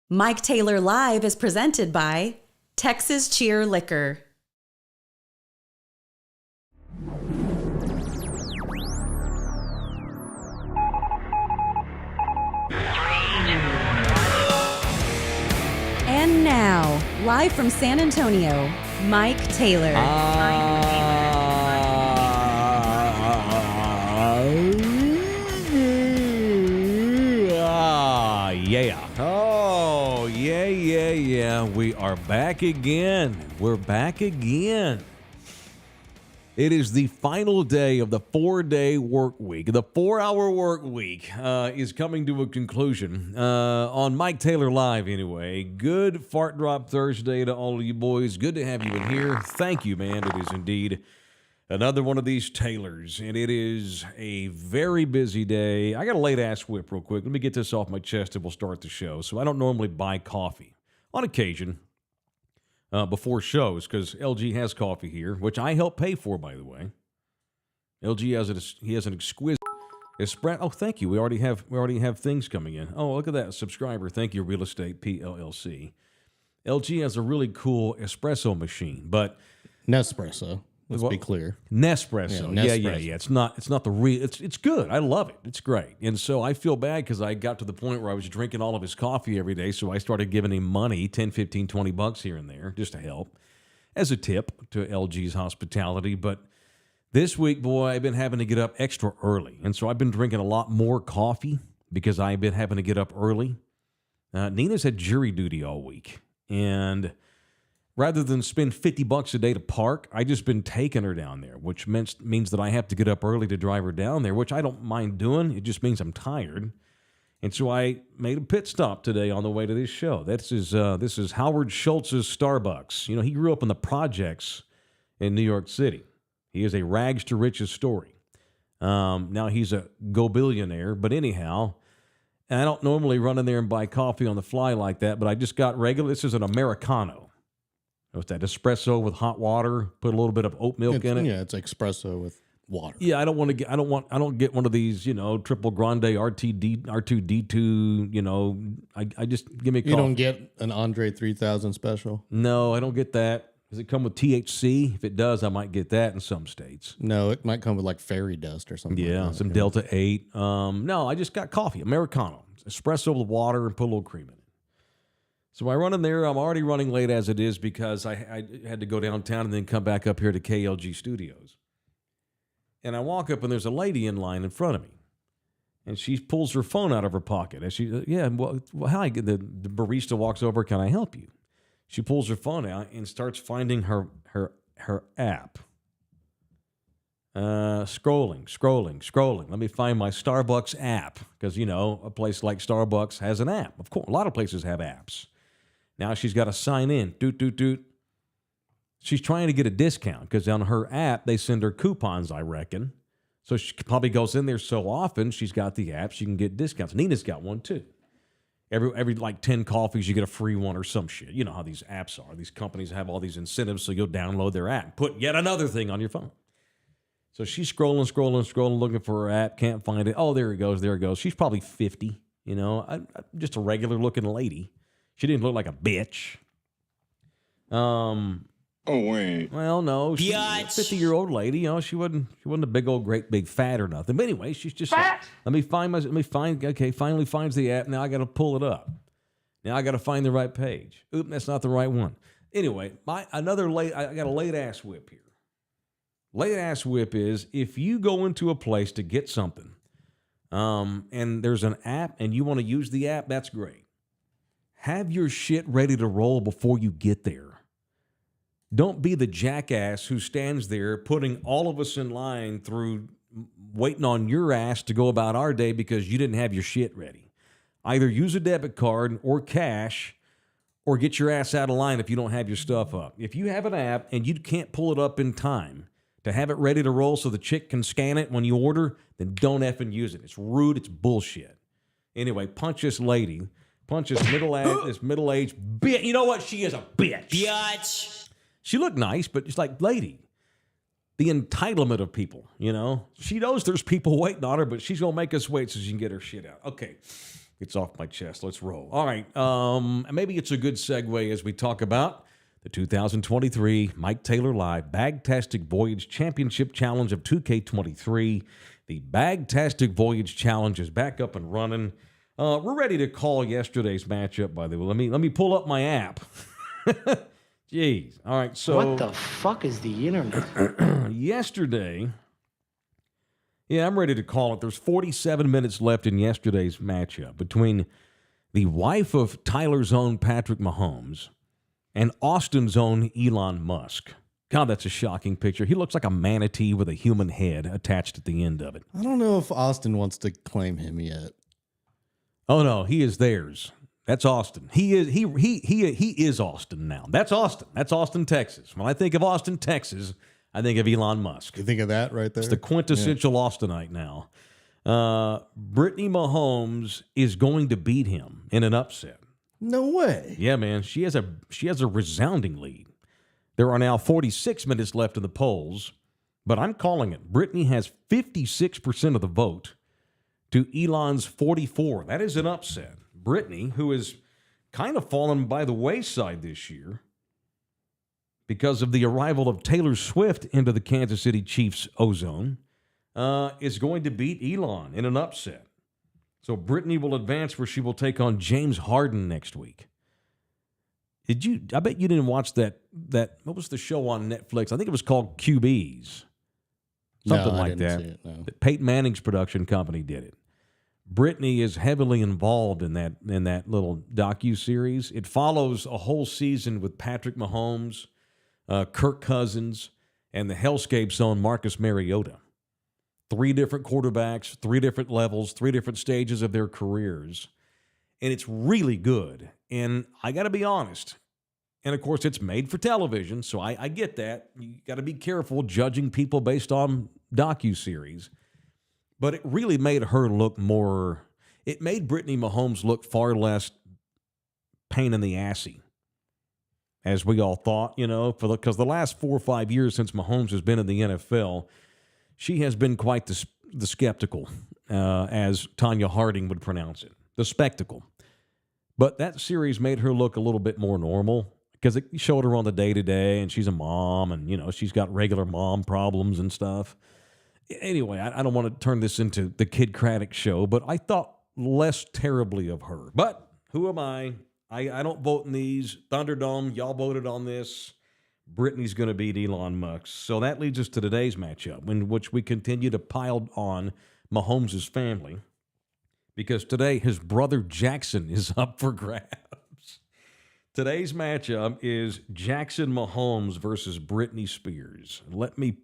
Mike Taylor Live is presented by Texas Cheer Liquor. And now, live from San Antonio, Mike Taylor. Yeah. Oh, yeah. We are back again. We're back again. It is the final day of the 4-day work week. The 4-hour work week is coming to a conclusion on Mike Taylor Live anyway. Good Fart Drop Thursday to all of you boys. Good to have you in here. Thank you, man. It is indeed another one of these Taylors, and it is a very busy day. I got a late-ass whip real quick. Let me get this off my chest and we'll start the show. So I don't normally buy coffee. On occasion, before shows, because LG has coffee here, which I help pay for, by the way. LG has an exquisite espresso. Oh, thank you. We already have things coming in. Oh, look at that subscriber. Thank you, Real Estate PLLC. LG has a really cool espresso machine, but Nespresso. Let's be clear. Nespresso. Yeah, Yeah. It's not the real. It's good. I love it. It's great. And so I feel bad because I got to the point where I was drinking all of his coffee every day. So I started giving him money, 10, 15, 20 bucks here and there, just to help as a tip to LG's hospitality. But this week, boy, I've been having to get up extra early. And so I've been drinking a lot more coffee because I've been having to get up early. Nina's had jury duty all week. And rather than spend 50 bucks a day to park, I just been taking her down there, which means that I have to get up early to drive her down there, which I don't mind doing. It just means I'm tired. And so I made a pit stop today on the way to this show. This is Howard Schultz's Starbucks. You know, he grew up in the projects in New York City. He is a rags to riches story. Now he's a go-billionaire, but anyhow, and I don't normally run in there and buy coffee on the fly like that, but I just got regular. This is an Americano. What's that? Espresso with hot water. Put a little bit of oat milk in it. Yeah, it's espresso with water. Yeah, I don't get one of these, triple grande R2D2, I just give me a coffee. You don't get an Andre 3000 special? No, I don't get that. Does it come with THC? If it does, I might get that in some states. No, it might come with like fairy dust or something. Yeah, like that. some Delta 8. No, I just got coffee, Americano. Espresso with water and put a little cream in it. So I run in there. I'm already running late as it is because I had to go downtown and then come back up here to KLG Studios. And I walk up and there's a lady in line in front of me. And she pulls her phone out of her pocket. And she, hi. The barista walks over. Can I help you? She pulls her phone out and starts finding her app. Scrolling. Let me find my Starbucks app because, a place like Starbucks has an app. Of course, a lot of places have apps. Now she's got to sign in. Doot. She's trying to get a discount because on her app, they send her coupons, I reckon. So she probably goes in there so often, she's got the app, she can get discounts. Nina's got one too. Every like 10 coffees, you get a free one or some shit. You know how these apps are. These companies have all these incentives, so you'll download their app. Put yet another thing on your phone. So she's scrolling, looking for her app, can't find it. Oh, there it goes. She's probably 50, just a regular looking lady. She didn't look like a bitch. Oh, wait. Well, no. She's a 50-year-old lady. She wasn't a big old, great, big fat or nothing. But anyway, she's just fat. Okay, finally finds the app. Now I got to pull it up. Now I got to find the right page. Oop, that's not the right one. Anyway, I got a late-ass whip here. Late-ass whip is if you go into a place to get something, and there's an app and you want to use the app, that's great. Have your shit ready to roll before you get there. Don't be the jackass who stands there putting all of us in line through waiting on your ass to go about our day because you didn't have your shit ready. Either use a debit card or cash or get your ass out of line if you don't have your stuff up. If you have an app and you can't pull it up in time to have it ready to roll so the chick can scan it when you order, then don't effing use it. It's rude. It's bullshit. Anyway, punch this lady. Punch this middle-aged bitch. You know what? She is a bitch. Bitch. She looked nice, but it's like, lady, the entitlement of people, She knows there's people waiting on her, but she's going to make us wait so she can get her shit out. Okay. Gets off my chest. Let's roll. All right. Maybe it's a good segue as we talk about the 2023 Mike Taylor Live Bagtastic Voyage Championship Challenge of 2K23. The Bagtastic Voyage Challenge is back up and running. We're ready to call yesterday's matchup, by the way. Let me pull up my app. Jeez. All right. So what the fuck is the internet? Yesterday. Yeah, I'm ready to call it. There's 47 minutes left in yesterday's matchup between the wife of Tyler's own Patrick Mahomes and Austin's own Elon Musk. God, that's a shocking picture. He looks like a manatee with a human head attached at the end of it. I don't know if Austin wants to claim him yet. Oh no, he is theirs. That's Austin. He is Austin now. That's Austin. That's Austin, Texas. When I think of Austin, Texas, I think of Elon Musk. You think of that right there? It's the quintessential Austinite now. Britney Mahomes is going to beat him in an upset. No way. Yeah, man. She has a resounding lead. There are now 46 minutes left in the polls, but I'm calling it. Britney has 56% of the vote to Elon's 44. That is an upset. Britney, who is kind of fallen by the wayside this year, because of the arrival of Taylor Swift into the Kansas City Chiefs ozone, is going to beat Elon in an upset. So Britney will advance where she will take on James Harden next week. I bet you didn't watch that what was the show on Netflix? I think it was called QBs. Something like that. See it, no. Peyton Manning's production company did it. Britney is heavily involved in that little docu-series. It follows a whole season with Patrick Mahomes, Kirk Cousins, and the Hellscape's own Marcus Mariota. 3 different quarterbacks, 3 different levels, 3 different stages of their careers. And it's really good. And I got to be honest. And, of course, it's made for television, so I get that. You got to be careful judging people based on docu-series. But it really made her look more – it made Britney Mahomes look far less pain in the assy, as we all thought, because the last 4 or 5 years since Mahomes has been in the NFL, she has been quite the skeptical, as Tanya Harding would pronounce it, the spectacle. But that series made her look a little bit more normal because it showed her on the day-to-day, and she's a mom, and, she's got regular mom problems and stuff. Anyway, I don't want to turn this into the Kid Craddock show, but I thought less terribly of her. But who am I? I don't vote in these. Thunderdome, y'all voted on this. Britney's going to beat Elon Musk. So that leads us to today's matchup, in which we continue to pile on Mahomes' family, because today his brother Jackson is up for grabs. Today's matchup is Jackson Mahomes versus Britney Spears. Let me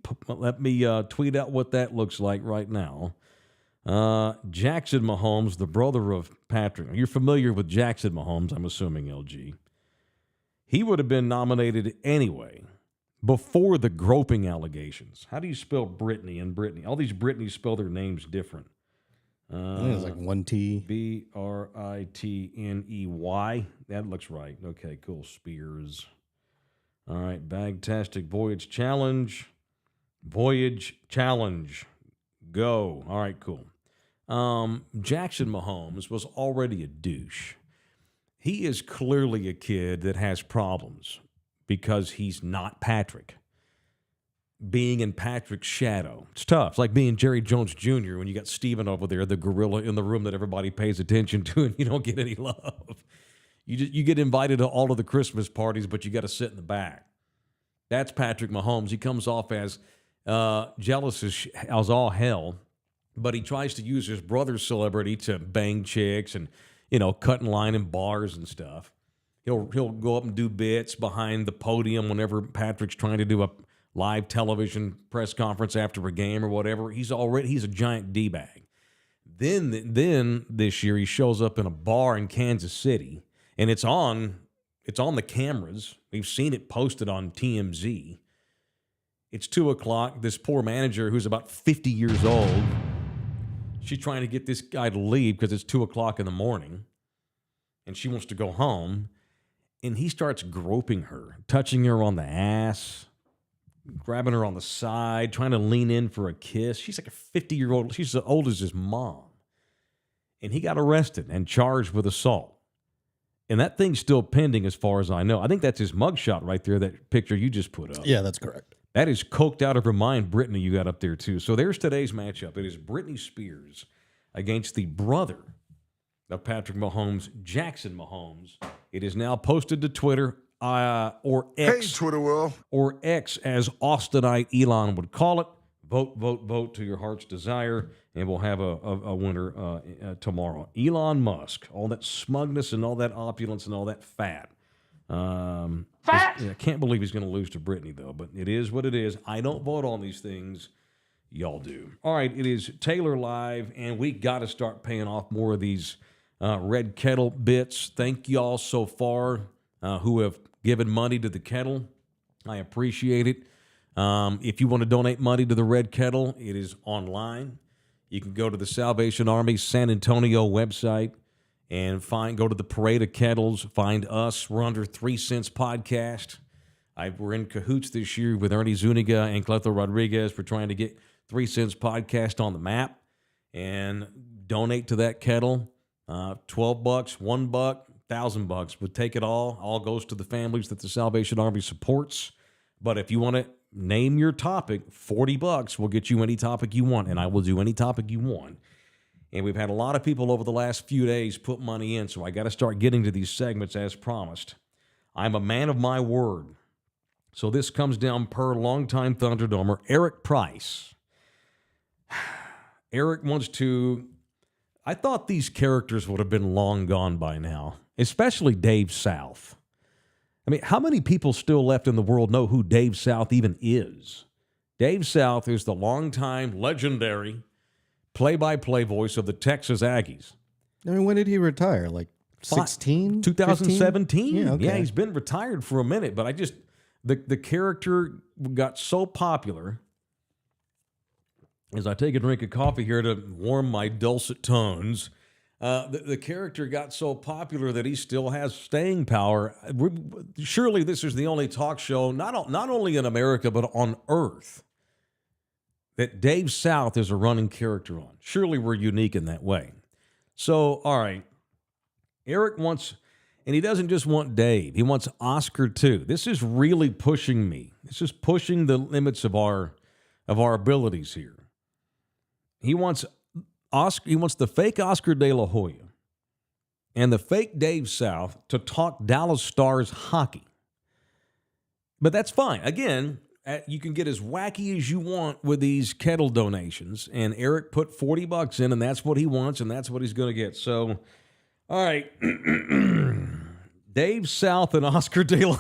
tweet out what that looks like right now. Jackson Mahomes, the brother of Patrick. You're familiar with Jackson Mahomes, I'm assuming, LG. He would have been nominated anyway before the groping allegations. How do you spell Britney and Britney? All these Britneys spell their names different. I think it's like 1 T. Britney. That looks right. Okay, cool. Spears. All right, Bagtastic Voyage Challenge. Voyage Challenge. Go. All right, cool. Jackson Mahomes was already a douche. He is clearly a kid that has problems because he's not Patrick. Being in Patrick's shadow, it's tough. It's like being Jerry Jones Jr. when you got Steven over there, the gorilla in the room that everybody pays attention to, and you don't get any love. You get invited to all of the Christmas parties, but you got to sit in the back. That's Patrick Mahomes. He comes off as jealous as all hell, but he tries to use his brother's celebrity to bang chicks and, cut in line in bars and stuff. He'll go up and do bits behind the podium whenever Patrick's trying to do a live television press conference after a game or whatever. He's a giant D-bag. Then this year he shows up in a bar in Kansas City, and it's on the cameras. We've seen it posted on TMZ. It's 2:00. This poor manager, who's about 50 years old, she's trying to get this guy to leave because it's 2:00 in the morning, and she wants to go home. And he starts groping her, touching her on the ass, grabbing her on the side, trying to lean in for a kiss. She's like a 50-year-old. She's as old as his mom. and he got arrested and charged with assault. And that thing's still pending as far as I know. I think that's his mugshot right there, that picture you just put up. Yeah, that's correct. That is coked out of her mind, Britney, you got up there too. So there's today's matchup. It is Britney Spears against the brother of Patrick Mahomes, Jackson Mahomes. It is now posted to Twitter or X. Hey, Twitter world. Or X, as Austinite Elon would call it. Vote, vote, vote to your heart's desire, and we'll have a winner tomorrow. Elon Musk, all that smugness and all that opulence and all that fat. I can't believe he's going to lose to Britney, though, but it is what it is. I don't vote on these things. Y'all do. All right, it is Taylor Live, and we got to start paying off more of these Red Kettle bits. Thank y'all so far who have given money to the kettle. I appreciate it. If you want to donate money to the Red Kettle, it is online. You can go to the Salvation Army San Antonio website and go to the Parade of Kettles, find us. We're under 3 Cents Podcast. We're in cahoots this year with Ernie Zuniga and Cleto Rodriguez. We're trying to get 3 Cents Podcast on the map and donate to that kettle. $12, $1, $1,000. We'll take it all. All goes to the families that the Salvation Army supports. But if you want to name your topic, $40 will get you any topic you want, and I will do any topic you want. And we've had a lot of people over the last few days put money in, so I got to start getting to these segments as promised. I'm a man of my word. So this comes down per longtime Thunderdomer, Eric Price. Eric wants to... I thought these characters would have been long gone by now, especially Dave South. I mean, how many people still left in the world know who Dave South even is? Dave South is the longtime, legendary play-by-play voice of the Texas Aggies. I mean, when did he retire? Like 16? 2017? Yeah, okay. Yeah, he's been retired for a minute, but the character got so popular. As I take a drink of coffee here to warm my dulcet tones, the character got so popular that he still has staying power. Surely this is the only talk show, not only in America, but on Earth, that Dave South is a running character on. Surely we're unique in that way. So, all right, Eric wants, and he doesn't just want Dave, he wants Oscar too. This is really pushing me. This is pushing the limits of our abilities here. He wants the fake Oscar De La Hoya and the fake Dave South to talk Dallas Stars hockey. But that's fine. Again, you can get as wacky as you want with these kettle donations. And Eric put $40 in, and that's what he wants, and that's what he's going to get. So, all right. Dave South and Oscar De La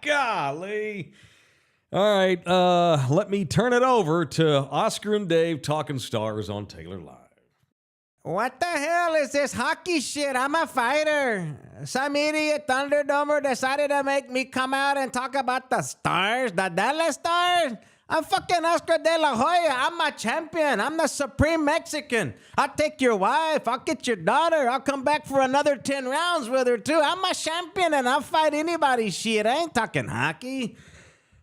Golly. All right, let me turn it over to Oscar and Dave talking stars on Taylor Live. What the hell is this hockey shit? I'm a fighter. Some idiot Thunderdomer decided to make me come out and talk about the Stars, the Dallas Stars. I'm fucking Oscar De La Hoya. I'm a champion. I'm the supreme Mexican. I'll take your wife. I'll get your daughter. I'll come back for another 10 rounds with her, too. I'm a champion, and I'll fight anybody's shit. I ain't talking hockey.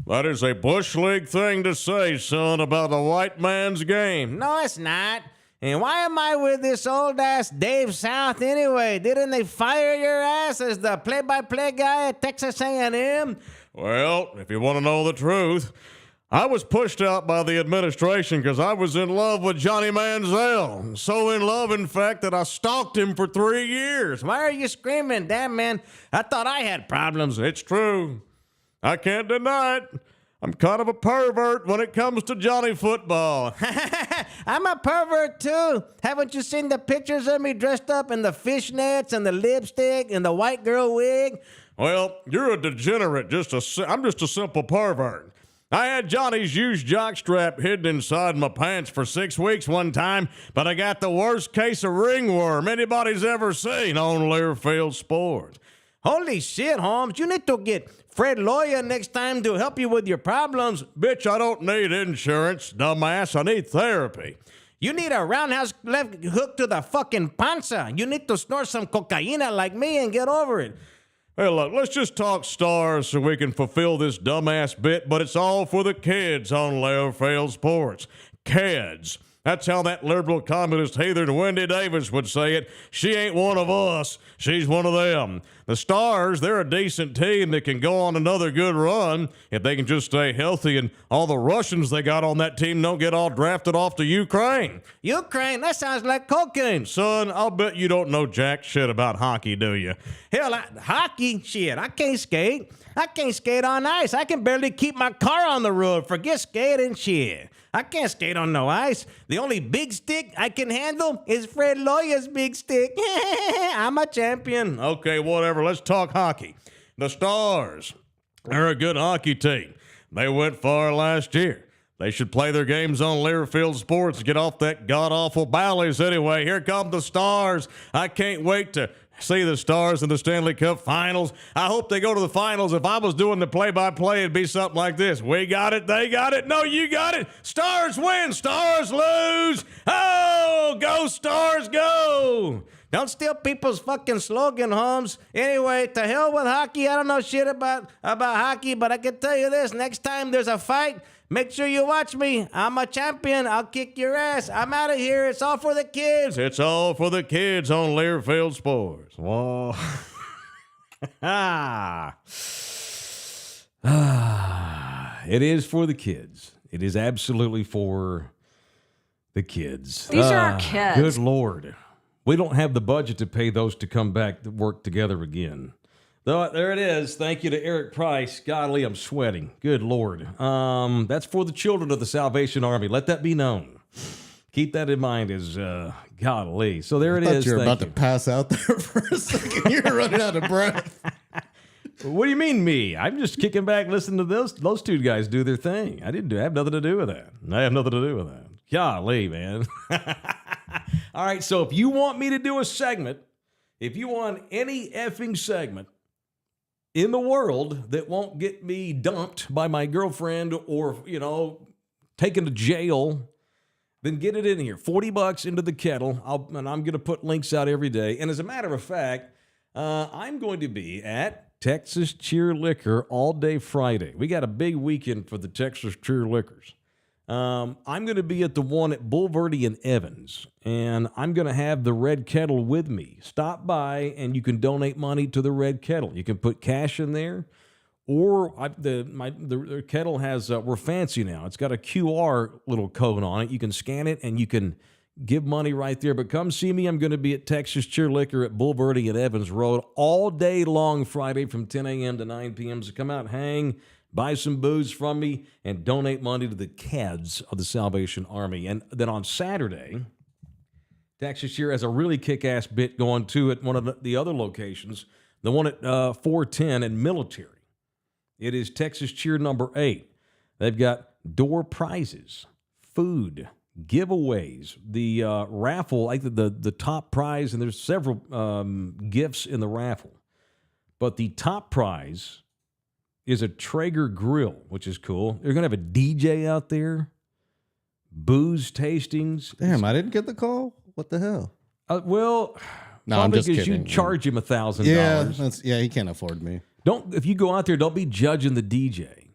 That is a Bush League thing to say, son, about a white man's game. No, it's not. And why am I with this old-ass Dave South anyway? Didn't they fire your ass as the play-by-play guy at Texas A&M? Well, if you want to know the truth, I was pushed out by the administration because I was in love with Johnny Manziel. So in love, in fact, that I stalked him for 3 years. Why are you screaming? Damn, man, I thought I had problems. It's true. I can't deny it. I'm kind of a pervert when it comes to Johnny football. I'm a pervert, too. Haven't you seen the pictures of me dressed up in the fishnets and the lipstick and the white girl wig? Well, you're a degenerate. I'm just a simple pervert. I had Johnny's used jockstrap hidden inside my pants for 6 weeks one time, but I got the worst case of ringworm anybody's ever seen on Learfield Sports. Holy shit, Holmes. You need to get Fred Lawyer next time to help you with your problems. Bitch, I don't need insurance, dumbass. I need therapy. You need a roundhouse left hook to the fucking panza. You need to snort some cocaina like me and get over it. Hey, look, let's just talk stars so we can fulfill this dumbass bit, but it's all for the kids on Learfield Sports. Kids. That's how that liberal communist heathen Wendy Davis would say it. She ain't one of us. She's one of them. The Stars, they're a decent team that can go on another good run if they can just stay healthy and all the Russians they got on that team don't get all drafted off to Ukraine. Ukraine? That sounds like cocaine. Son, I'll bet you don't know jack shit about hockey, do you? Hell, hockey? Shit, I can't skate. I can't skate on ice. I can barely keep my car on the road. Forget skating shit. I can't skate on no ice. The only big stick I can handle is Fred Loya's big stick. I'm a champion. Okay, whatever. Let's talk hockey. The Stars, they're a good hockey team. They went far last year. They should play their games on Learfield Sports. Get off that god-awful Bally's anyway. Here come the Stars. I can't wait to see the Stars in the Stanley Cup Finals. I hope they go to the finals. If I was doing the play-by-play, it'd be something like this. We got it. They got it. No, you got it. Stars win. Stars lose. Oh, go Stars, go. Don't steal people's fucking slogan, Holmes. Anyway, to hell with hockey. I don't know shit about hockey, but I can tell you this. Next time there's a fight, make sure you watch me. I'm a champion. I'll kick your ass. I'm out of here. It's all for the kids. It's all for the kids on Learfield Sports. Whoa. It is for the kids. It is absolutely for the kids. These are our kids. Good Lord. We don't have the budget to pay those to come back to work together again. Though, there it is. Thank you to Eric Price. Golly, I'm sweating. Good Lord. That's for the children of the Salvation Army. Let that be known. Keep that in mind as golly. So there it I thought is. you were Thank about to pass out there for a second. You're running out of breath. What do you mean me? I'm just kicking back listening to those two guys do their thing. I have nothing to do with that. I have nothing to do with that. Golly, man. All right, so if you want me to do a segment, if you want any effing segment in the world that won't get me dumped by my girlfriend or, taken to jail, then get it in here. $40 into the kettle, and I'm going to put links out every day. And as a matter of fact, I'm going to be at Texas Cheer Liquor all day Friday. We got a big weekend for the Texas Cheer Liquors. I'm going to be at the one at Bulverde and Evans, and I'm going to have the Red Kettle with me. Stop by, and you can donate money to the Red Kettle. You can put cash in there, or the kettle has, we're fancy now. It's got a QR little code on it. You can scan it, and you can give money right there. But come see me. I'm going to be at Texas Cheer Liquor at Bulverde and Evans Road all day long Friday from 10 a.m. to 9 p.m. So come out, hang, buy some booze from me, and donate money to the kids of the Salvation Army. And then on Saturday, Texas Cheer has a really kick-ass bit going too at one of the other locations, the one at 410 and Military. It is Texas Cheer number 8. They've got door prizes, food, giveaways, the raffle, like the top prize, and there's several gifts in the raffle. But the top prize is a Traeger grill, which is cool. They're going to have a DJ out there, booze tastings. Damn, I didn't get the call? What the hell? Well, no, I'm just because kidding. you charge him $1,000. Yeah, he can't afford me. If you go out there, don't be judging the DJ.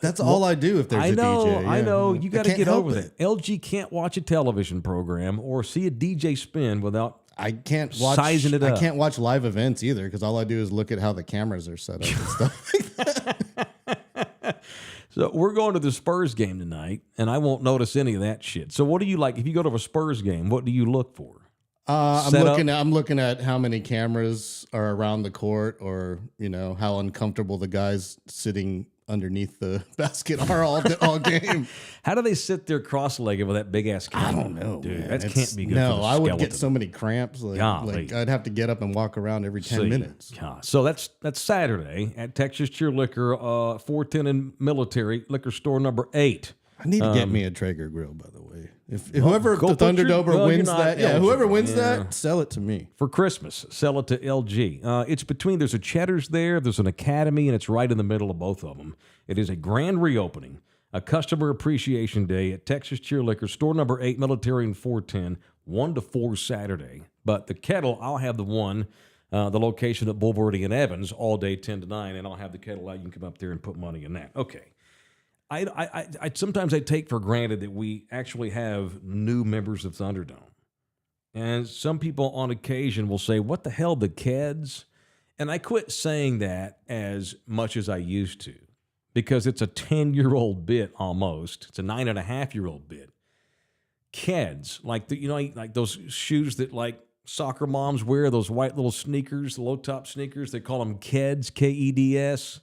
That's all I do if there's a DJ. I know. You got to get over it. that. LG can't watch a television program or see a DJ spin without I can't watch sizing it up. I can't watch live events either because all I do is look at how the cameras are set up and stuff like that. So we're going to the Spurs game tonight, and I won't notice any of that shit. So what do you like? If you go to a Spurs game, what do you look for? I'm looking at how many cameras are around the court, or how uncomfortable the guys sitting underneath the basket are all game. How do they sit there cross-legged with that big-ass camera? I don't know, dude. man. That can't be good No, for the I would get skeleton. so many cramps. Like I'd have to get up and walk around every 10 minutes. Yeah. So that's Saturday at Texas Cheer Liquor, 410 and Military, liquor store number 8. I need to get me a Traeger grill, by the way. If whoever the Thunderdober wins that, whoever wins that, sell it to me. For Christmas, sell it to LG. It's between, there's a Cheddar's there, there's an Academy, and it's right in the middle of both of them. It is a grand reopening, a customer appreciation day at Texas Cheer Liquor, store number 8, Military and 410, 1 to 4 Saturday. But the kettle, I'll have the one, the location at Bulverde and Evans, all day 10 to 9, and I'll have the kettle out. You can come up there and put money in that. Okay. I sometimes I take for granted that we actually have new members of Thunderdome. And some people on occasion will say, what the hell, the kids? And I quit saying that as much as I used to because it's a 10-year-old bit almost. It's a 9.5-year-old bit. Kids, like like those shoes that like soccer moms wear, those white little sneakers, the low-top sneakers, they call them Keds, K-E-D-S.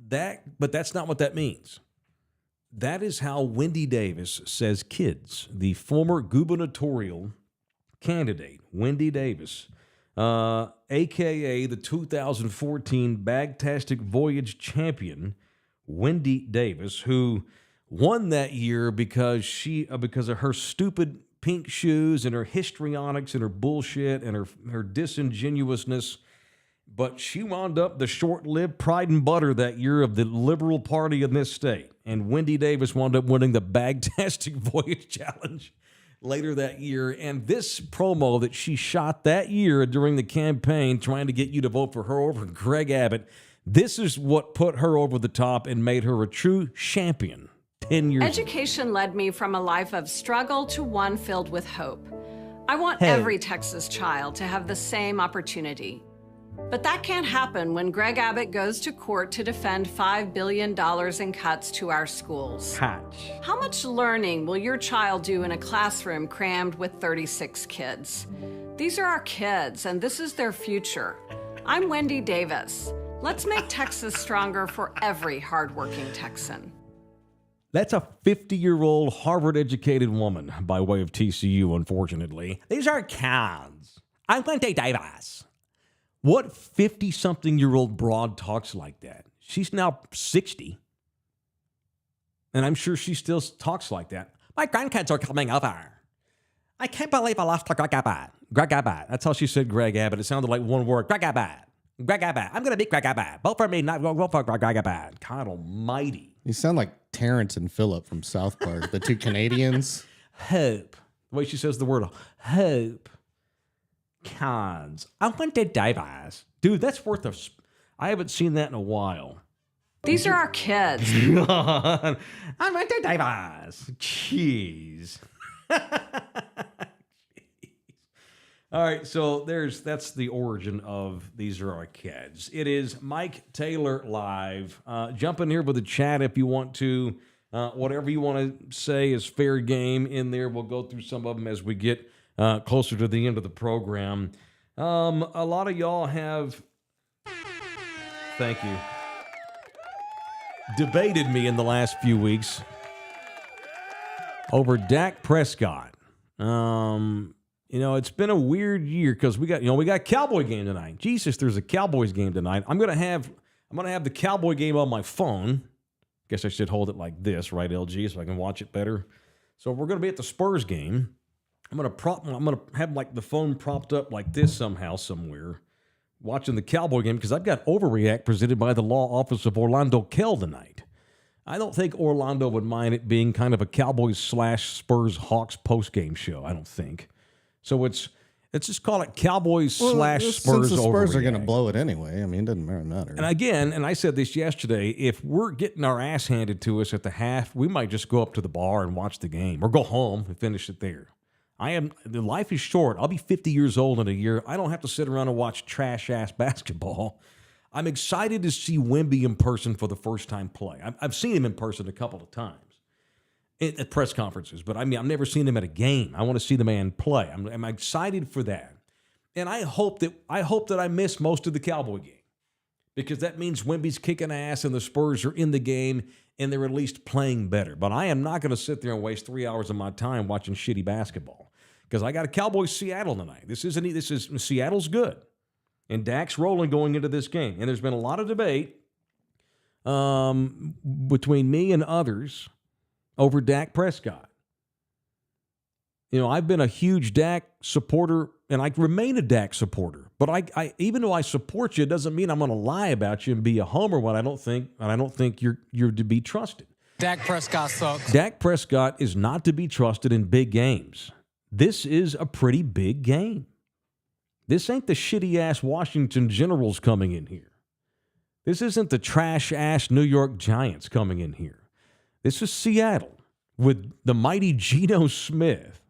But that's not what that means. That is how Wendy Davis says kids, the former gubernatorial candidate, Wendy Davis, a.k.a. the 2014 Bagtastic Voyage champion, Wendy Davis, who won that year because of her stupid pink shoes and her histrionics and her bullshit and her disingenuousness. But she wound up the short-lived pride and butter that year of the liberal party in this state. And Wendy Davis wound up winning the Bagtastic Voyage Challenge later that year. And this promo that she shot that year during the campaign trying to get you to vote for her over Greg Abbott, this is what put her over the top and made her a true champion 10 years ago. Education led me from a life of struggle to one filled with hope. I want every Texas child to have the same opportunity. But that can't happen when Greg Abbott goes to court to defend $5 billion in cuts to our schools. How much learning will your child do in a classroom crammed with 36 kids? These are our kids, and this is their future. I'm Wendy Davis. Let's make Texas stronger for every hardworking Texan. That's a 50-year-old Harvard-educated woman by way of TCU, unfortunately. These are kids. I'm Wendy Davis. What 50-something-year-old broad talks like that? She's now 60. And I'm sure she still talks like that. My grandkids are coming over. I can't believe I lost to Greg Abbott. Greg Abbott. That's how she said Greg Abbott. It sounded like one word. Greg Abbott. Greg Abbott. I'm going to beat Greg Abbott. Vote for me, not vote for Greg Abbott. God almighty. You sound like Terrence and Phillip from South Park, the two Canadians. Hope. The way she says the word hope. Cons. I went to Davis. Dude, that's worth a... I haven't seen that in a while. These are our kids. I went to Davis. Jeez. All right, so that's the origin of These Are Our Kids. It is Mike Taylor Live. Jump in here with the chat if you want to. Whatever you want to say is fair game in there. We'll go through some of them as we get closer to the end of the program. A lot of y'all have, thank you, debated me in the last few weeks over Dak Prescott. It's been a weird year because we got Cowboy game tonight. Jesus, there's a Cowboys game tonight. I'm gonna have the Cowboy game on my phone. Guess I should hold it like this, right, LG, so I can watch it better. So we're gonna be at the Spurs game. I'm gonna have like the phone propped up like this somehow, somewhere, watching the Cowboy game because I've got Overreact presented by the law office of Orlando Kell tonight. I don't think Orlando would mind it being kind of a Cowboys / Spurs Hawks post-game show. I don't think. So let's just call it Cowboys / Spurs. Since the Spurs are going to Overreact. blow it anyway. I mean, it doesn't matter. And again, and I said this yesterday, if we're getting our ass handed to us at the half, we might just go up to the bar and watch the game or go home and finish it there. Life is short. I'll be 50 years old in a year. I don't have to sit around and watch trash-ass basketball. I'm excited to see Wemby in person for the first time play. I've seen him in person a couple of times at press conferences, but I've never seen him at a game. I want to see the man play. I'm excited for that. And I hope that I miss most of the Cowboy game because that means Wemby's kicking ass and the Spurs are in the game and they're at least playing better. But I am not going to sit there and waste 3 hours of my time watching shitty basketball because I got a Cowboys Seattle tonight. Seattle's good. And Dak's rolling going into this game. And there's been a lot of debate between me and others over Dak Prescott. I've been a huge Dak supporter, and I remain a Dak supporter. But I even though I support you, it doesn't mean I'm going to lie about you and be a homer when I don't think you're to be trusted. Dak Prescott sucks. Dak Prescott is not to be trusted in big games. This is a pretty big game. This ain't the shitty-ass Washington Generals coming in here. This isn't the trash-ass New York Giants coming in here. This is Seattle with the mighty Geno Smith.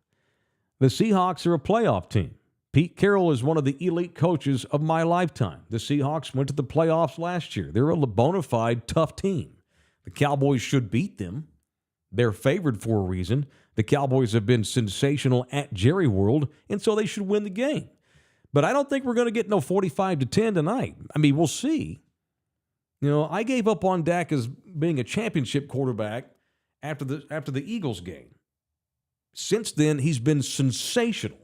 The Seahawks are a playoff team. Pete Carroll is one of the elite coaches of my lifetime. The Seahawks went to the playoffs last year. They're a bona fide tough team. The Cowboys should beat them. They're favored for a reason. The Cowboys have been sensational at Jerry World, and so they should win the game. But I don't think we're going to get no 45-10 tonight. I mean, we'll see. You know, I gave up on Dak as being a championship quarterback after the Eagles game. Since then, he's been sensational.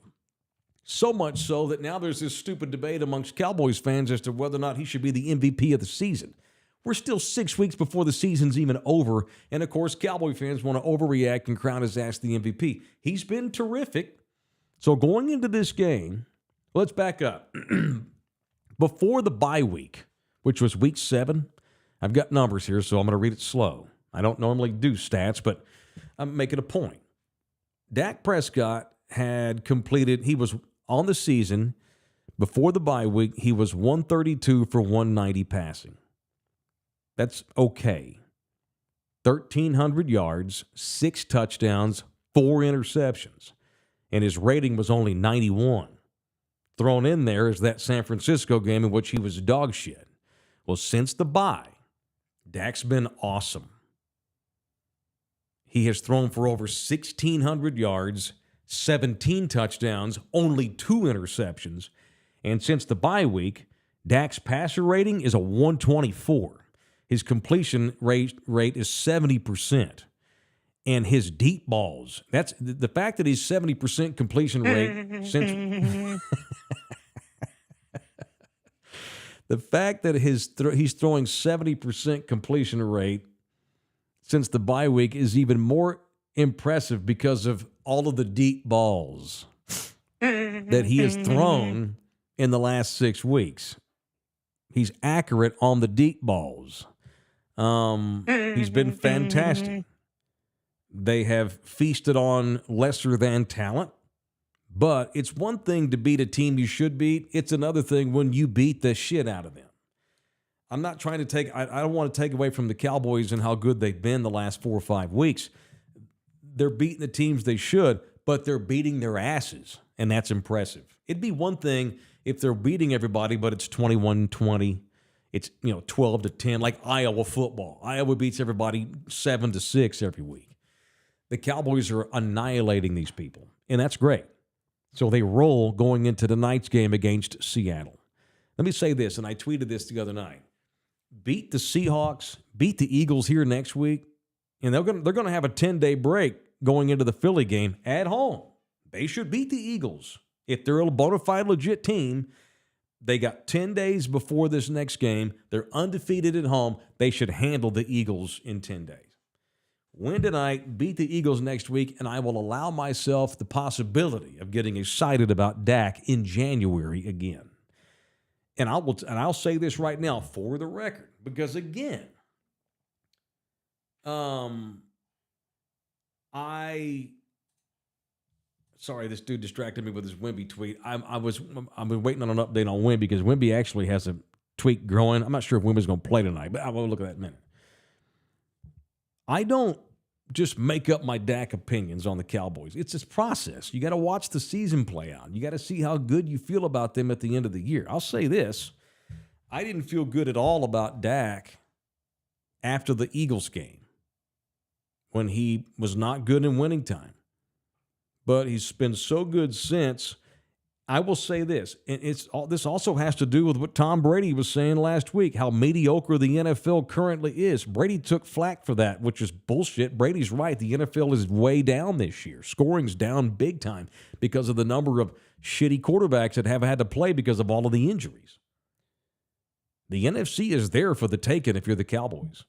So much so that now there's this stupid debate amongst Cowboys fans as to whether or not he should be the MVP of the season. We're still 6 weeks before the season's even over, and of course, Cowboy fans want to overreact and crown his ass the MVP. He's been terrific. So going into this game, let's back up. Before the bye week, which was week 7, I've got numbers here, so I'm going to read it slow. I don't normally do stats, but I'm making a point. Dak Prescott had completed, he was on the season, before the bye week, he was 132 for 190 passing. That's okay. 1,300 yards, 6 touchdowns, 4 interceptions. And his rating was only 91. Thrown in there is that San Francisco game in which he was dog shit. Well, since the bye, Dak's been awesome. He has thrown for over 1,600 yards, 17 touchdowns, only 2 interceptions. And since the bye week, Dak's passer rating is a 124. His completion rate is 70%. And his deep balls, that's the fact that he's 70% completion rate since the fact that he's throwing 70% completion rate since the bye week is even more impressive because of all of the deep balls that he has thrown in the last 6 weeks. He's accurate on the deep balls. He's been fantastic. They have feasted on lesser than talent, but it's one thing to beat a team you should beat. It's another thing when you beat the shit out of them. I'm not trying to I don't want to take away from the Cowboys and how good they've been the last 4 or 5 weeks. They're beating the teams they should, but they're beating their asses, and that's impressive. It'd be one thing if they're beating everybody, but it's 21-20. It's 12-10, like Iowa football. Iowa beats everybody 7-6 every week. The Cowboys are annihilating these people, and that's great. So they roll going into tonight's game against Seattle. Let me say this, and I tweeted this the other night. Beat the Seahawks, beat the Eagles here next week, and they're going to have a 10-day break going into the Philly game at home. They should beat the Eagles. If they're a bona fide legit team, they got 10 days before this next game. They're undefeated at home. They should handle the Eagles in 10 days. Win tonight, beat the Eagles next week, and I will allow myself the possibility of getting excited about Dak in January again. And I'll say this right now for the record, because again, sorry, this dude distracted me with his Wemby tweet. I've been waiting on an update on Wemby because Wemby actually has a tweet growing. I'm not sure if Wemby's going to play tonight, but I will look at that in a minute. I don't just make up my Dak opinions on the Cowboys. It's this process. You got to watch the season play out. You got to see how good you feel about them at the end of the year. I'll say this. I didn't feel good at all about Dak after the Eagles game when he was not good in winning time. But he's been so good since. I will say this, and this also has to do with what Tom Brady was saying last week, how mediocre the NFL currently is. Brady took flack for that, which is bullshit. Brady's right. The NFL is way down this year. Scoring's down big time because of the number of shitty quarterbacks that have had to play because of all of the injuries. The NFC is there for the taking if you're the Cowboys.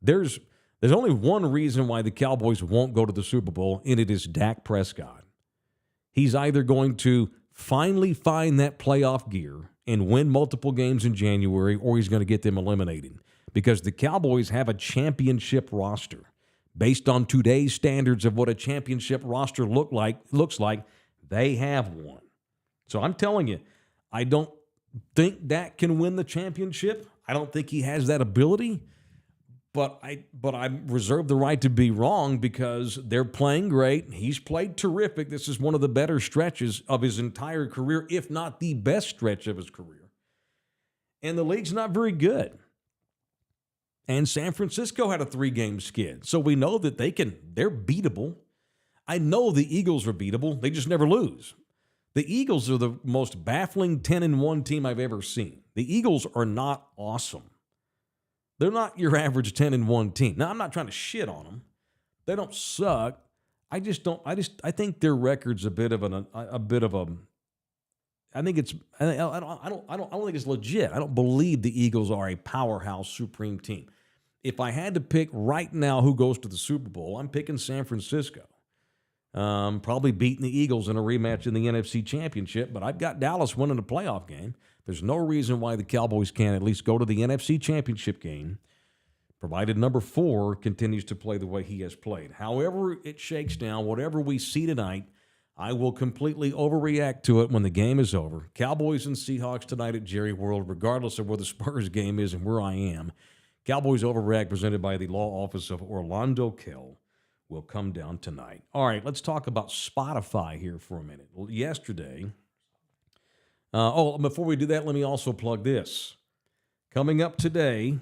There's only one reason why the Cowboys won't go to the Super Bowl, and it is Dak Prescott. He's either going to finally find that playoff gear and win multiple games in January, or he's going to get them eliminated, because the Cowboys have a championship roster. Based on today's standards of what a championship roster looks like, they have one. So I'm telling you, I don't think Dak can win the championship. I don't think he has that ability, But I reserve the right to be wrong because they're playing great. He's played terrific. This is one of the better stretches of his entire career, if not the best stretch of his career. And the league's not very good. And San Francisco had a 3-game skid. So we know that they're beatable. I know the Eagles are beatable. They just never lose. The Eagles are the most baffling 10-1 team I've ever seen. The Eagles are not awesome. They're not your average 10-1 team. Now, I'm not trying to shit on them. They don't suck. I think their record's I think it's I don't think it's legit. I don't believe the Eagles are a powerhouse supreme team. If I had to pick right now who goes to the Super Bowl, I'm picking San Francisco. Probably beating the Eagles in a rematch in the NFC Championship, but I've got Dallas winning a playoff game. There's no reason why the Cowboys can't at least go to the NFC Championship game, provided number 4 continues to play the way he has played. However it shakes down, whatever we see tonight, I will completely overreact to it when the game is over. Cowboys and Seahawks tonight at Jerry World, regardless of where the Spurs game is and where I am. Cowboys Overreact, presented by the law office of Orlando Kell, will come down tonight. All right, let's talk about Spotify here for a minute. Well, yesterday, before we do that, let me also plug this. Coming up today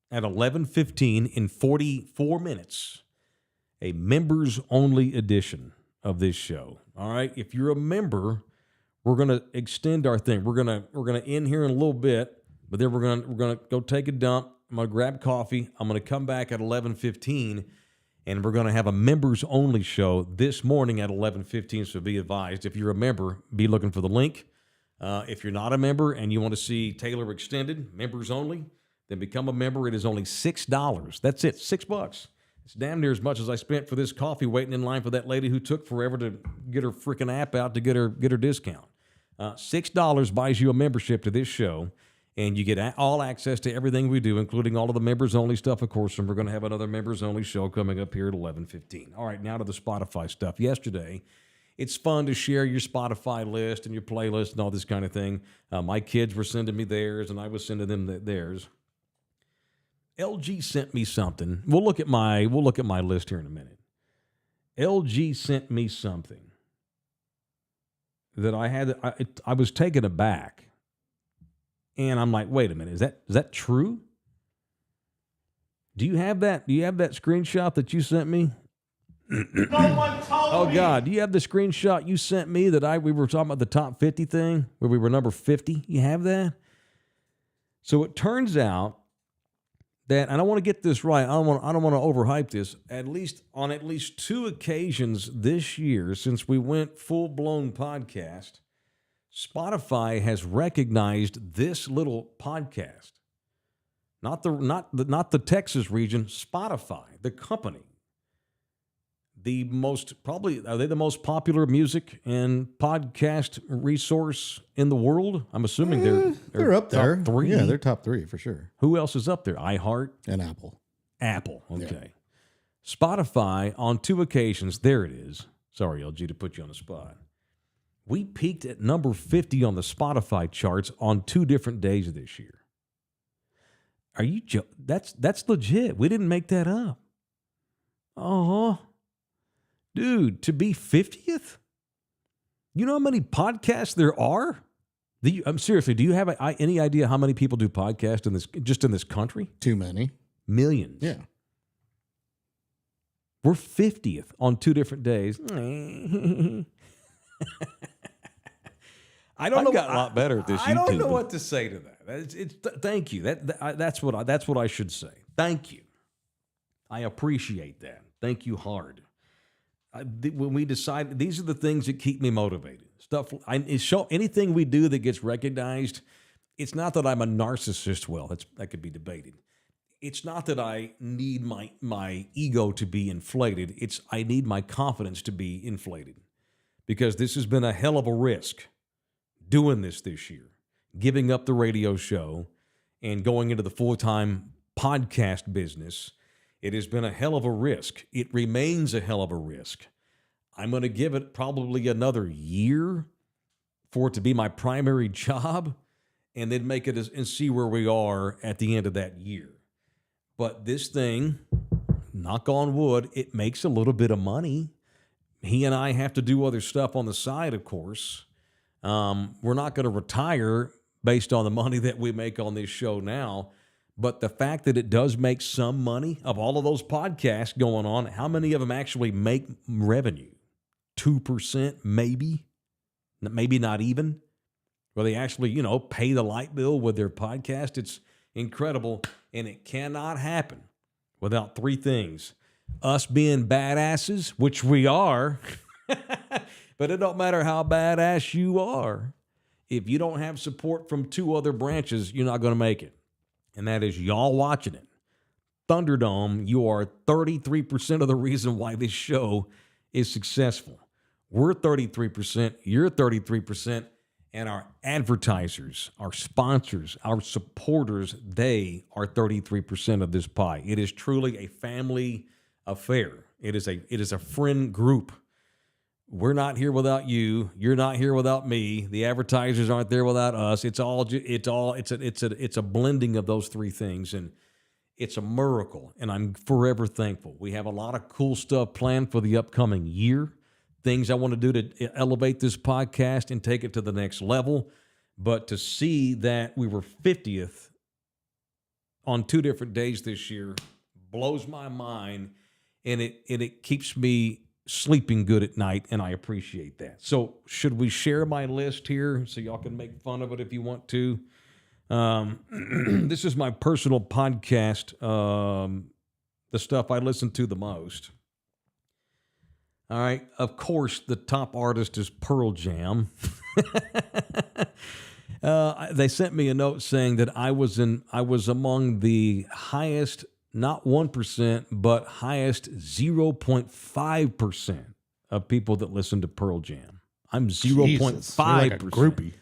at 11:15 in 44 minutes, a members-only edition of this show. All right, if you're a member, we're going to extend our thing. We're going to end here in a little bit, but then we're going to go take a dump. I'm going to grab coffee. I'm going to come back at 11:15, and we're going to have a members-only show this morning at 11:15, so be advised. If you're a member, be looking for the link. If you're not a member and you want to see Taylor Extended, members only, then become a member. It is only $6. That's it, $6. It's damn near as much as I spent for this coffee waiting in line for that lady who took forever to get her freaking app out to get her discount. $6 buys you a membership to this show, and you get all access to everything we do, including all of the members-only stuff, of course, and we're going to have another members-only show coming up here at 11:15. All right, now to the Spotify stuff. Yesterday, it's fun to share your Spotify list and your playlist and all this kind of thing. My kids were sending me theirs, and I was sending them theirs. LG sent me something. We'll look at my list here in a minute. LG sent me something that I was taken aback. And I'm like, wait a minute, is that true? Do you have that? Do you have that screenshot that you sent me? Someone told me. God, do you have the screenshot you sent me that we were talking about the top 50 thing where we were number 50? You have that? So it turns out that, and I want to get this right. I don't want to overhype this. On at least 2 occasions this year, since we went full-blown podcast, Spotify has recognized this little podcast, not the Texas region. Spotify, the company, are they the most popular music and podcast resource in the world? I'm assuming they're up there. Top 3. Yeah, they're top 3 for sure. Who else is up there? iHeart and Apple. Okay. Yeah. Spotify on 2 occasions. There it is. Sorry, LG, to put you on the spot. We peaked at number 50 on the Spotify charts on 2 different days this year. Are you that's legit. We didn't make that up. Dude, to be 50th? You know how many podcasts there are? Seriously, do you have any idea how many people do podcasts in this country? Too many. Millions. Yeah. We're 50th on 2 different days. I don't know. Got a lot better at this. I don't know what to say to that. Thank you. That's what I should say. Thank you. I appreciate that. Thank you hard. When we decide, these are the things that keep me motivated. Anything we do that gets recognized. It's not that I'm a narcissist. Well, that could be debated. It's not that I need my ego to be inflated. I need my confidence to be inflated. Because this has been a hell of a risk doing this year, giving up the radio show and going into the full-time podcast business. It has been a hell of a risk. It remains a hell of a risk. I'm going to give it probably another year for it to be my primary job and then make it and see where we are at the end of that year. But this thing, knock on wood, it makes a little bit of money. He and I have to do other stuff on the side, of course. We're not going to retire based on the money that we make on this show now. But the fact that it does make some money, of all of those podcasts going on, how many of them actually make revenue? 2%, maybe? Maybe not even. Where they actually, pay the light bill with their podcast. It's incredible. And it cannot happen without three things. Us being badasses, which we are, but it don't matter how badass you are. If you don't have support from two other branches, you're not going to make it. And that is y'all watching it. Thunderdome, you are 33% of the reason why this show is successful. We're 33%, you're 33%, and our advertisers, our sponsors, our supporters, they are 33% of this pie. It is truly a family affair. It is a friend group. We're not here without you. You're not here without me. The advertisers aren't there without us. It's a blending of those three things, and it's a miracle. And I'm forever thankful. We have a lot of cool stuff planned for the upcoming year. Things I want to do to elevate this podcast and take it to the next level. But to see that we were 50th on 2 different days this year blows my mind. And it keeps me sleeping good at night, and I appreciate that. So should we share my list here so y'all can make fun of it if you want to? This is my personal podcast, the stuff I listen to the most. All right. Of course, the top artist is Pearl Jam. They sent me a note saying that I was among the highest, not 1%, but highest 0.5% of people that listen to Pearl Jam. I'm 0.5%. Like a groupie.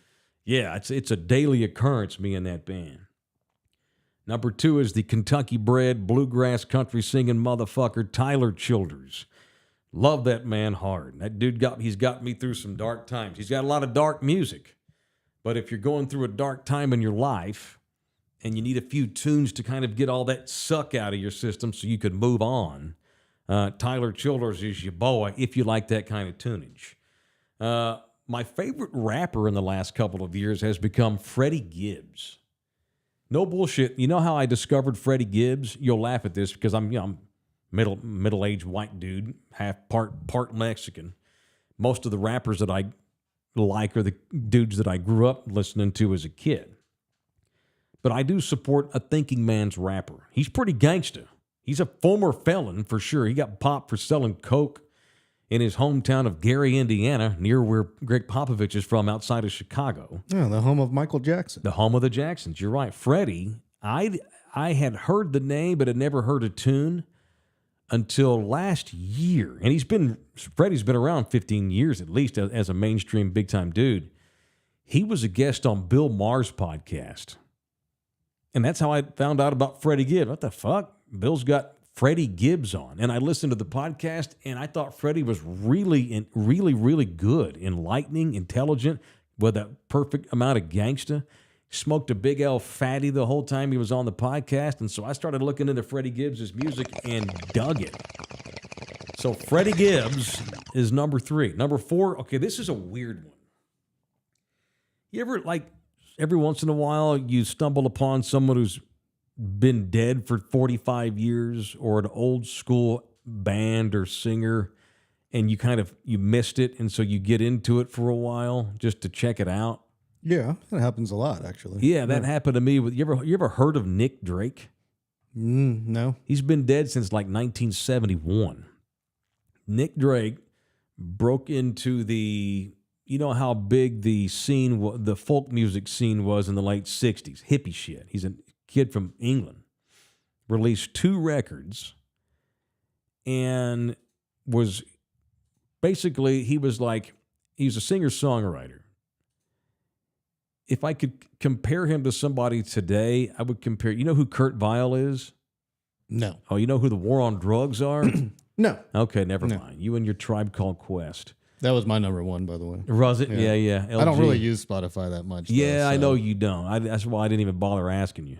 Yeah, it's a daily occurrence, me and that band. Number 2 is the Kentucky-bred, bluegrass country singing motherfucker Tyler Childers. Love that man hard. That dude he's got me through some dark times. He's got a lot of dark music. But if you're going through a dark time in your life and you need a few tunes to kind of get all that suck out of your system so you could move on, Tyler Childers is your boy if you like that kind of tunage. My favorite rapper in the last couple of years has become Freddie Gibbs. No bullshit. You know how I discovered Freddie Gibbs? You'll laugh at this because I'm middle-aged white dude, half part Mexican. Most of the rappers that I like are the dudes that I grew up listening to as a kid. But I do support a thinking man's rapper. He's pretty gangsta. He's a former felon for sure. He got popped for selling coke in his hometown of Gary, Indiana, near where Greg Popovich is from, outside of Chicago. Yeah, the home of Michael Jackson. The home of the Jacksons. You're right. Freddie, I had heard the name, but had never heard a tune until last year. And Freddie's been around 15 years at least as a mainstream big-time dude. He was a guest on Bill Maher's podcast. And that's how I found out about Freddie Gibbs. What the fuck? Bill's got Freddie Gibbs on. And I listened to the podcast, and I thought Freddie was really, really good, enlightening, intelligent, with a perfect amount of gangsta. Smoked a big L fatty the whole time he was on the podcast. And so I started looking into Freddie Gibbs' music and dug it. So Freddie Gibbs is number 3. Number 4, okay, this is a weird one. You ever, every once in a while, you stumble upon someone who's been dead for 45 years or an old school band or singer, and you missed it, and so you get into it for a while just to check it out? Yeah, that happens a lot, actually. Yeah, that happened to me. You ever heard of Nick Drake? No. He's been dead since 1971. Nick Drake broke into you know how big the folk music scene was in the late 60s, hippie shit. He's a kid from England, released 2 records, and was basically, he was a singer-songwriter. If I could compare him to somebody today, I would compare, you know who Kurt Weill is? No. Oh, you know who the War on Drugs are? No. Okay, never mind. You and your Tribe Called Quest. That was my number 1, by the way. Was it? Yeah. LG. I don't really use Spotify that much. Yeah, though, so. I know you don't. That's why I didn't even bother asking you.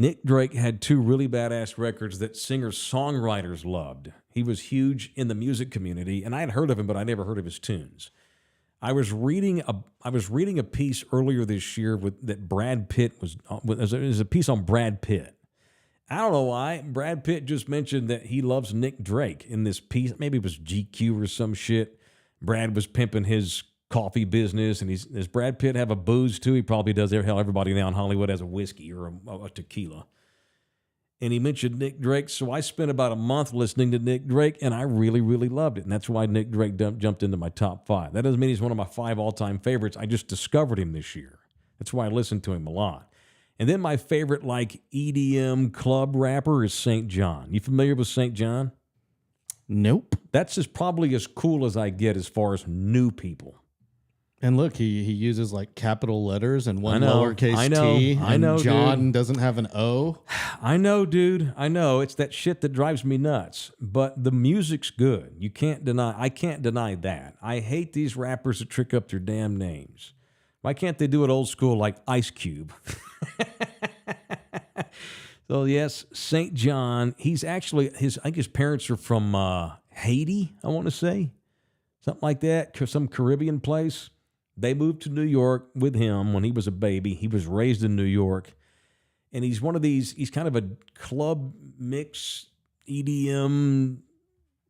Nick Drake had 2 really badass records that singer-songwriters loved. He was huge in the music community, and I had heard of him, but I never heard of his tunes. I was reading a piece earlier this year that Brad Pitt was a piece on Brad Pitt. I don't know why. Brad Pitt just mentioned that he loves Nick Drake in this piece. Maybe it was GQ or some shit. Brad was pimping his coffee business, and does Brad Pitt have a booze too? He probably does. Hell, everybody now in Hollywood has a whiskey or a tequila. And he mentioned Nick Drake, so I spent about a month listening to Nick Drake, and I really, really loved it. And that's why Nick Drake jumped into my top 5. That doesn't mean he's one of my 5 all-time favorites. I just discovered him this year. That's why I listened to him a lot. And then my favorite, like, EDM club rapper is St. John. You familiar with St. John? Nope. That's probably as cool as I get as far as new people. And look, he uses like capital letters and one lowercase t. I know, John dude. Doesn't have an O. I know, dude. I know. It's that shit that drives me nuts. But the music's good. I can't deny that. I hate these rappers that trick up their damn names. Why can't they do it old school like Ice Cube? So yes, St. John. He's actually I think his parents are from Haiti, I want to say. Something like that. Some Caribbean place. They moved to New York with him when he was a baby. He was raised in New York. And he's one of these, he's kind of a club mix EDM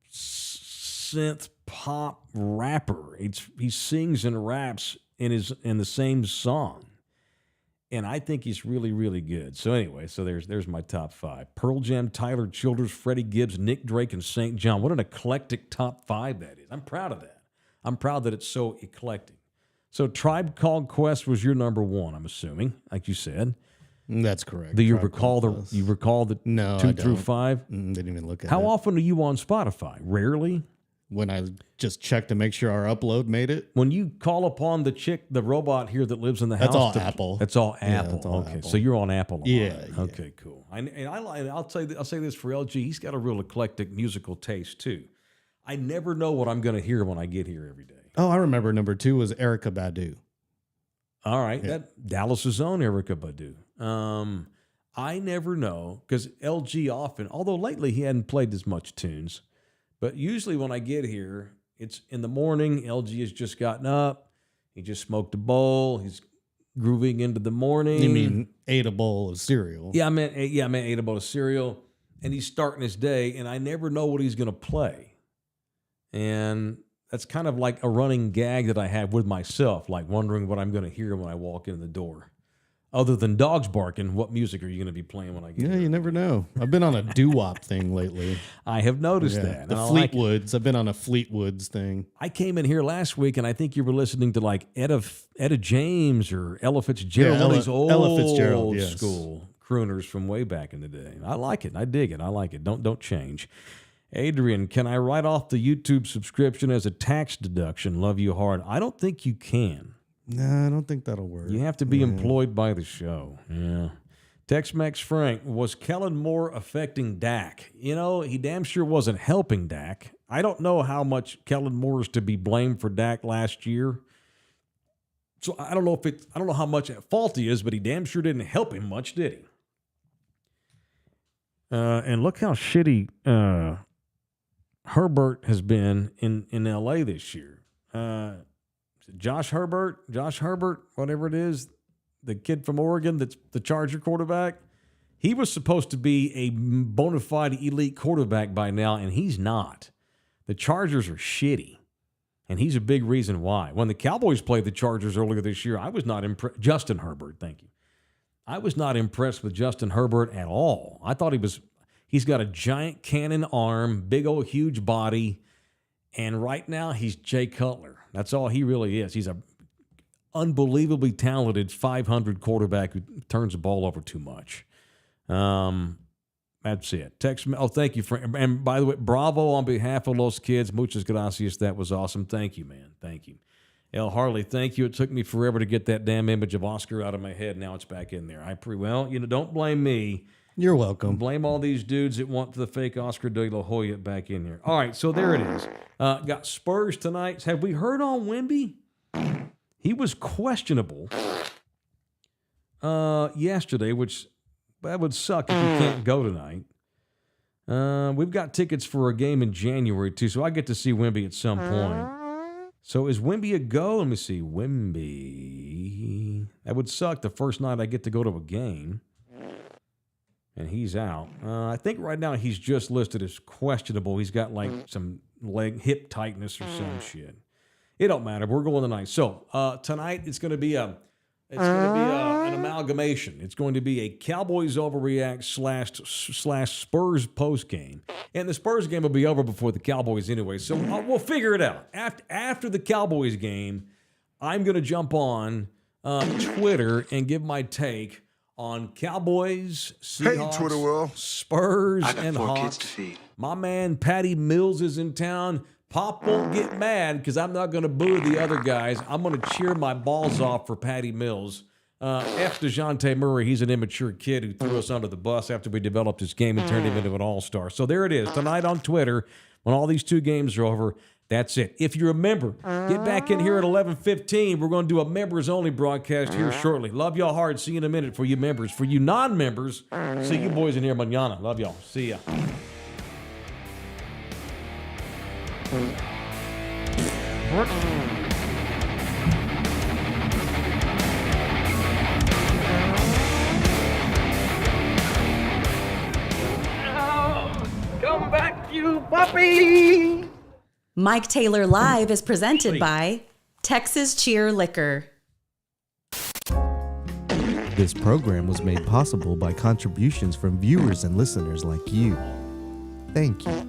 synth pop rapper. He sings and raps in the same song. And I think he's really, really good. So anyway, there's my top 5. Pearl Jam, Tyler Childers, Freddie Gibbs, Nick Drake, and St. John. What an eclectic top 5 that is. I'm proud of that. I'm proud that it's so eclectic. So Tribe Called Quest was your number 1, I'm assuming, like you said. That's correct. Do you recall the no, 2 through 5? Didn't even look at it. How often are you on Spotify? Rarely? When I just check to make sure our upload made it. When you call upon the robot here that lives in the house. That's all Apple. That's all Apple. Yeah, that's all okay, Apple. so you're on Apple a lot. Yeah. Okay, cool. I'll say this for LG. He's got a real eclectic musical taste too. I never know what I'm going to hear when I get here every day. Oh, I remember number 2 was Erykah Badu. All right, that Dallas's own Erykah Badu. I never know because LG often, although lately he hadn't played as much tunes, but usually when I get here, it's in the morning. LG has just gotten up. He just smoked a bowl. He's grooving into the morning. You mean ate a bowl of cereal? Yeah, I meant ate a bowl of cereal, and he's starting his day, and I never know what he's going to play, and that's kind of like a running gag that I have with myself, like wondering what I'm going to hear when I walk in the door. Other than dogs barking, what music are you going to be playing when I get here? Yeah, you never know. I've been on a doo-wop thing lately. I have noticed that. The Fleetwoods. I've been on a Fleetwoods thing. I came in here last week, and I think you were listening to like Etta James or Ella Fitzgerald, one of these old school crooners from way back in the day. I like it. I dig it. I like it. Don't change. Adrian, can I write off the YouTube subscription as a tax deduction? Love you hard. I don't think you can. No, I don't think that'll work. You have to be employed by the show. Yeah. Tex-Mex Frank, was Kellen Moore affecting Dak? You know, he damn sure wasn't helping Dak. I don't know how much Kellen Moore is to be blamed for Dak last year. So I don't know how much at fault he is, but he damn sure didn't help him much, did he? And look how shitty Herbert has been in L.A. this year. Josh Herbert, whatever it is, the kid from Oregon that's the Charger quarterback, he was supposed to be a bona fide elite quarterback by now, and he's not. The Chargers are shitty, and he's a big reason why. When the Cowboys played the Chargers earlier this year, I was not impressed. Justin Herbert, thank you. I was not impressed with Justin Herbert at all. I thought he's got a giant cannon arm, big old huge body, and right now he's Jay Cutler. That's all he really is. He's a unbelievably talented 500 quarterback who turns the ball over too much. That's it. Text me. Oh, thank you, Frank. And by the way, bravo on behalf of Los Kids. Muchas gracias. That was awesome. Thank you, man. Thank you. L. Harley, thank you. It took me forever to get that damn image of Oscar out of my head. Now it's back in there. Don't blame me. You're welcome. Blame all these dudes that want the fake Oscar de la Hoya back in here. All right, so there it is. Got Spurs tonight. Have we heard on Wemby? He was questionable yesterday, which That would suck if you can't go tonight. We've got tickets for a game in January, too, so I get to see Wemby at some point. So is Wemby a go? Let me see. Wemby. That would suck the first night I get to go to a game. And he's out. I think right now he's just listed as questionable. He's got like some hip tightness or some shit. It don't matter. We're going tonight. So tonight it's going to be an amalgamation. It's going to be a Cowboys overreact slash Spurs post game, and the Spurs game will be over before the Cowboys anyway. So we'll figure it out after the Cowboys game. I'm going to jump on Twitter and give my take on Cowboys, Seahawks, Spurs, and Hawks. My man Patty Mills is in town. Pop won't get mad because I'm not going to boo the other guys. I'm going to cheer my balls off for Patty Mills. F. DeJounte Murray, he's an immature kid who threw us under the bus after we developed his game and turned him into an all-star. So there it is. Tonight on Twitter, when all these two games are over, that's it. If you're a member, get back in here at 11:15. We're going to do a members-only broadcast here shortly. Love y'all hard. See you in a minute for you members. For you non-members, see you boys in here mañana. Love y'all. See ya. Come back, you puppy! Mike Taylor Live is presented by Texas Cheer Liquor. This program was made possible by contributions from viewers and listeners like you. Thank you.